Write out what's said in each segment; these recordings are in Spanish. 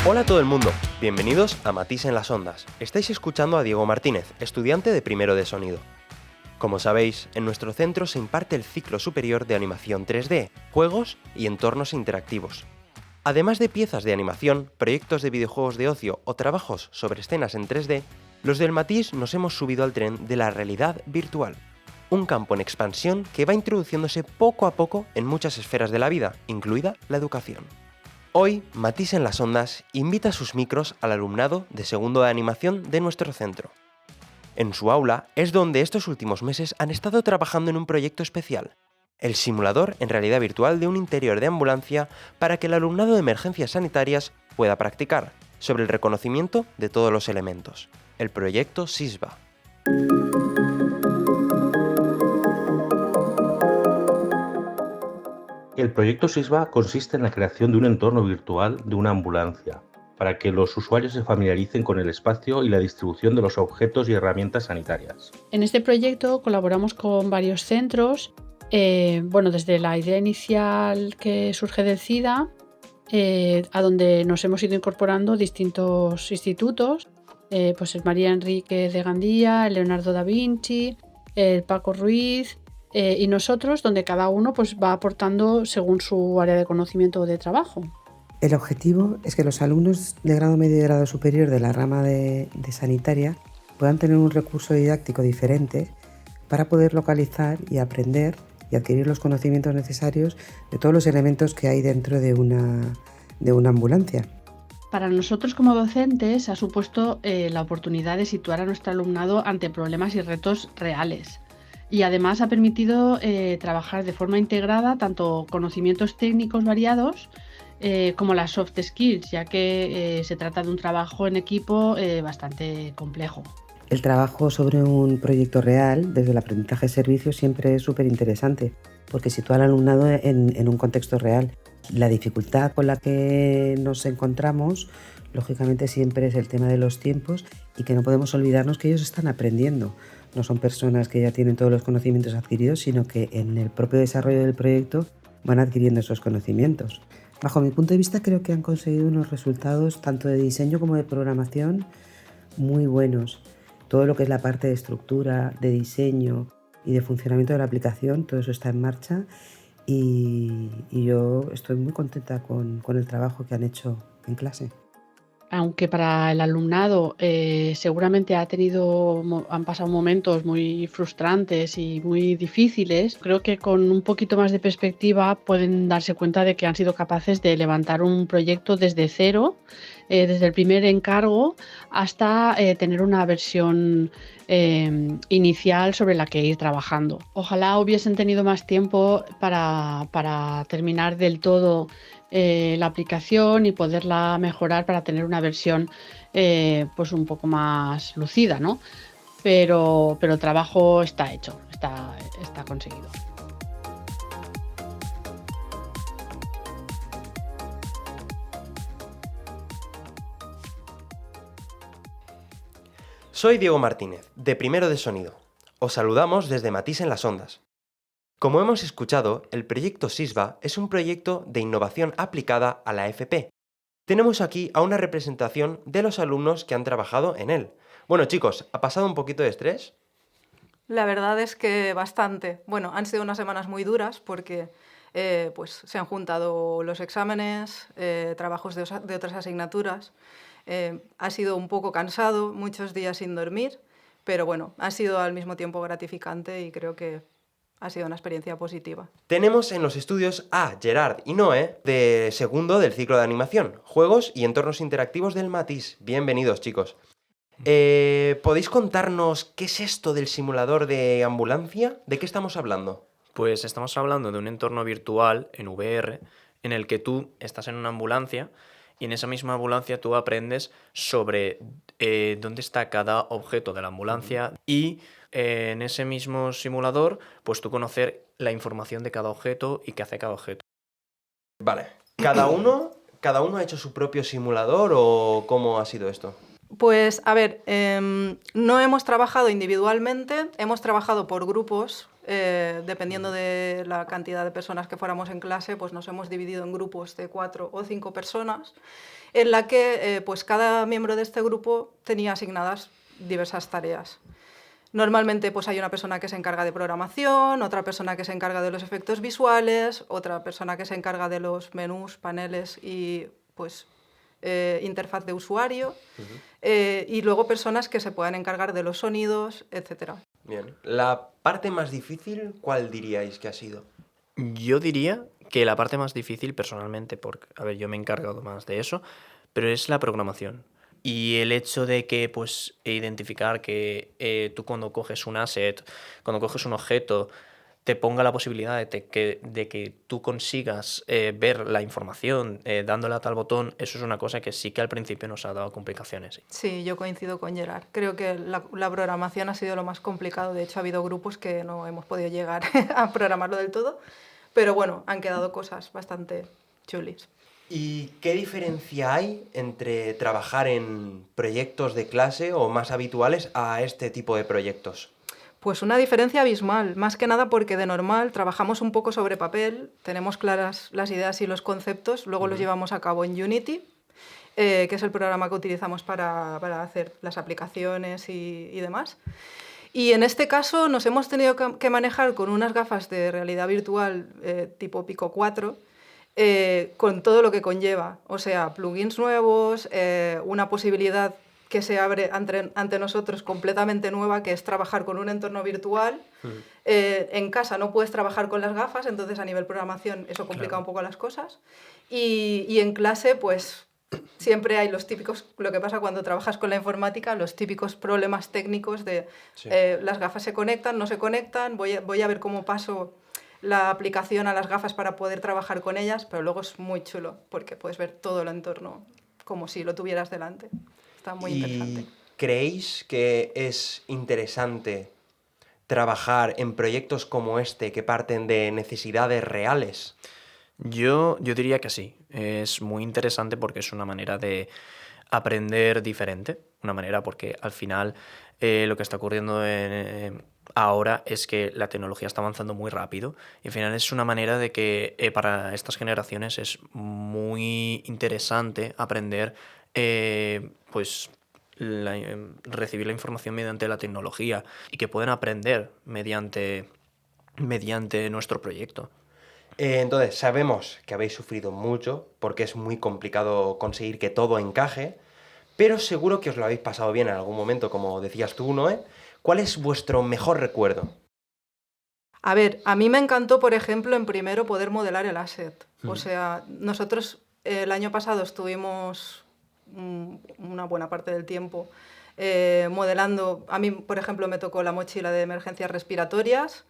Hola a todo el mundo, bienvenidos a Matís en las Ondas. Estáis escuchando a Diego Martínez, estudiante de primero de sonido. Como sabéis, en nuestro centro se imparte el ciclo superior de animación 3D, juegos y entornos interactivos. Además de piezas de animación, proyectos de videojuegos de ocio o trabajos sobre escenas en 3D, los del Matís nos hemos subido al tren de la realidad virtual. Un campo en expansión que va introduciéndose poco a poco en muchas esferas de la vida, incluida la educación. Hoy, Matís en las Ondas invita a sus micros al alumnado de segundo de animación de nuestro centro. En su aula es donde estos últimos meses han estado trabajando en un proyecto especial, el simulador en realidad virtual de un interior de ambulancia para que el alumnado de emergencias sanitarias pueda practicar sobre el reconocimiento de todos los elementos, el proyecto SISBA. El proyecto SISBA consiste en la creación de un entorno virtual de una ambulancia, para que los usuarios se familiaricen con el espacio y la distribución de los objetos y herramientas sanitarias. En este proyecto colaboramos con varios centros, desde la idea inicial que surge del SIDA, a donde nos hemos ido incorporando distintos institutos, pues el María Enrique de Gandía, el Leonardo da Vinci, el Paco Ruiz, y nosotros, donde cada uno pues, va aportando según su área de conocimiento o de trabajo. El objetivo es que los alumnos de grado medio y grado superior de la rama de sanitaria puedan tener un recurso didáctico diferente para poder localizar y aprender y adquirir los conocimientos necesarios de todos los elementos que hay dentro de una ambulancia. Para nosotros como docentes ha supuesto la oportunidad de situar a nuestro alumnado ante problemas y retos reales. Y además ha permitido trabajar de forma integrada tanto conocimientos técnicos variados como las soft skills, ya que se trata de un trabajo en equipo bastante complejo. El trabajo sobre un proyecto real, desde el aprendizaje de servicios, siempre es súper interesante, porque sitúa al alumnado en un contexto real. La dificultad con la que nos encontramos, lógicamente, siempre es el tema de los tiempos y que no podemos olvidarnos que ellos están aprendiendo. No son personas que ya tienen todos los conocimientos adquiridos, sino que en el propio desarrollo del proyecto van adquiriendo esos conocimientos. Bajo mi punto de vista, creo que han conseguido unos resultados tanto de diseño como de programación muy buenos. Todo lo que es la parte de estructura, de diseño y de funcionamiento de la aplicación, todo eso está en marcha y yo estoy muy contenta con el trabajo que han hecho en clase. Aunque para el alumnado seguramente han pasado momentos muy frustrantes y muy difíciles, creo que con un poquito más de perspectiva pueden darse cuenta de que han sido capaces de levantar un proyecto desde cero, desde el primer encargo hasta tener una versión inicial sobre la que ir trabajando. Ojalá hubiesen tenido más tiempo para terminar del todo la aplicación y poderla mejorar para tener una versión pues un poco más lucida, ¿no? Pero el trabajo está hecho, está conseguido. Soy Diego Martínez, de primero de sonido. Os saludamos desde Matís en las Ondas. Como hemos escuchado, el proyecto SISBA es un proyecto de innovación aplicada a la FP. Tenemos aquí a una representación de los alumnos que han trabajado en él. Bueno, chicos, ¿ha pasado un poquito de estrés? La verdad es que bastante. Bueno, han sido unas semanas muy duras porque pues se han juntado los exámenes, trabajos de otras asignaturas. Ha sido un poco cansado, muchos días sin dormir, pero bueno, ha sido al mismo tiempo gratificante y creo que ha sido una experiencia positiva. Tenemos en los estudios a Gerard y Noé, de segundo del ciclo de animación, juegos y entornos interactivos del Matís. Bienvenidos, chicos. ¿Podéis contarnos qué es esto del simulador de ambulancia? ¿De qué estamos hablando? Pues estamos hablando de un entorno virtual en VR en el que tú estás en una ambulancia y en esa misma ambulancia tú aprendes sobre dónde está cada objeto de la ambulancia y en ese mismo simulador pues tú conocer la información de cada objeto y qué hace cada objeto. Vale. ¿Cada uno ha hecho su propio simulador o cómo ha sido esto? Pues, a ver, no hemos trabajado individualmente, hemos trabajado por grupos. Dependiendo de la cantidad de personas que fuéramos en clase, pues nos hemos dividido en grupos de 4 o 5 personas, en la que pues cada miembro de este grupo tenía asignadas diversas tareas. Normalmente pues hay una persona que se encarga de programación, otra persona que se encarga de los efectos visuales, otra persona que se encarga de los menús, paneles y pues interfaz de usuario, y luego personas que se puedan encargar de los sonidos, etc. Bien. ¿La parte más difícil cuál diríais que ha sido? Yo diría que la parte más difícil personalmente, porque, a ver, yo me he encargado más de eso, pero es la programación. Y el hecho de que, pues, identificar que tú cuando coges un asset, cuando coges un objeto, te ponga la posibilidad de que tú consigas ver la información dándole a tal botón, eso es una cosa que sí que al principio nos ha dado complicaciones. Sí, yo coincido con Gerard. Creo que la programación ha sido lo más complicado. De hecho, ha habido grupos que no hemos podido llegar a programarlo del todo, pero bueno, han quedado cosas bastante chulis. ¿Y qué diferencia hay entre trabajar en proyectos de clase o más habituales a este tipo de proyectos? Pues una diferencia abismal, más que nada porque de normal trabajamos un poco sobre papel, tenemos claras las ideas y los conceptos, luego los llevamos a cabo en Unity, que es el programa que utilizamos para hacer las aplicaciones y demás. Y en este caso nos hemos tenido que manejar con unas gafas de realidad virtual tipo Pico 4, con todo lo que conlleva, o sea, plugins nuevos, una posibilidad que se abre ante nosotros completamente nueva, que es trabajar con un entorno virtual. En casa no puedes trabajar con las gafas, entonces a nivel programación eso complica un poco las cosas. Y en clase, pues siempre hay los típicos, lo que pasa cuando trabajas con la informática, los típicos problemas técnicos de las gafas se conectan, no se conectan, voy a ver cómo paso la aplicación a las gafas para poder trabajar con ellas, pero luego es muy chulo porque puedes ver todo el entorno como si lo tuvieras delante. Está muy interesante. ¿Creéis que es interesante trabajar en proyectos como este que parten de necesidades reales? Yo diría que sí. Es muy interesante porque es una manera de aprender diferente. Una manera porque al final lo que está ocurriendo ahora es que la tecnología está avanzando muy rápido. Y al final es una manera de que para estas generaciones es muy interesante aprender pues recibir la información mediante la tecnología y que pueden aprender mediante nuestro proyecto. Entonces, sabemos que habéis sufrido mucho porque es muy complicado conseguir que todo encaje, pero seguro que os lo habéis pasado bien en algún momento, como decías tú, Noé. ¿Cuál es vuestro mejor recuerdo? A ver, a mí me encantó, por ejemplo, en primero poder modelar el asset. O sea, nosotros el año pasado estuvimos una buena parte del tiempo modelando. A mí, por ejemplo, me tocó la mochila de emergencias respiratorias.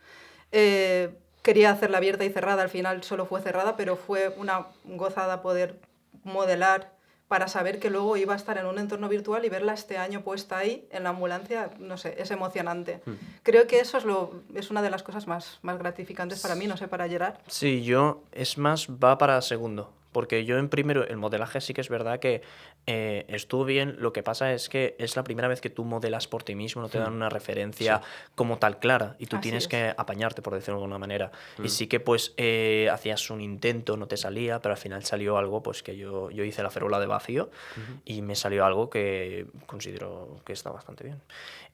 Quería hacerla abierta y cerrada, al final solo fue cerrada, pero fue una gozada poder modelar para saber que luego iba a estar en un entorno virtual y verla este año puesta ahí en la ambulancia, no sé, es emocionante. Creo que eso es una de las cosas más gratificantes para mí, no sé, para Gerard. Sí, es más, va para segundo. Porque yo en primero, el modelaje sí que es verdad que estuvo bien, lo que pasa es que es la primera vez que tú modelas por ti mismo, no te dan una referencia como tal clara y tú tienes que apañarte, por decirlo de alguna manera. Y sí que pues hacías un intento, no te salía, pero al final salió algo, pues que yo hice la ferola de vacío y me salió algo que considero que está bastante bien.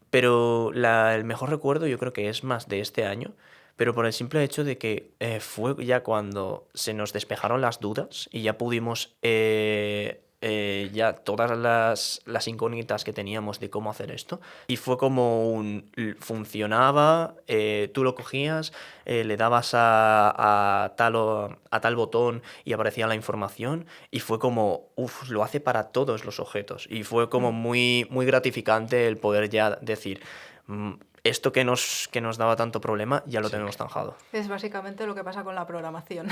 Pero el mejor recuerdo yo creo que es más de este año, pero por el simple hecho de que fue ya cuando se nos despejaron las dudas y ya pudimos ya todas las incógnitas que teníamos de cómo hacer esto. Y fue como funcionaba, tú lo cogías, le dabas a tal botón y aparecía la información y fue como, lo hace para todos los objetos. Y fue como muy, muy gratificante el poder ya decir, esto que nos daba tanto problema ya lo tenemos zanjado. Es básicamente lo que pasa con la programación.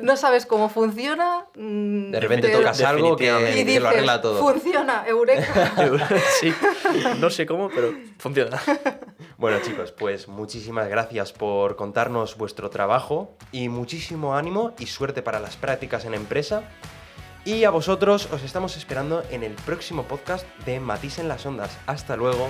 No sabes cómo funciona. De repente tocas algo que lo arregla todo. Funciona, eureka. Sí, no sé cómo, pero funciona. Bueno, chicos, pues muchísimas gracias por contarnos vuestro trabajo y muchísimo ánimo y suerte para las prácticas en empresa. Y a vosotros os estamos esperando en el próximo podcast de Matiz en las Ondas. Hasta luego.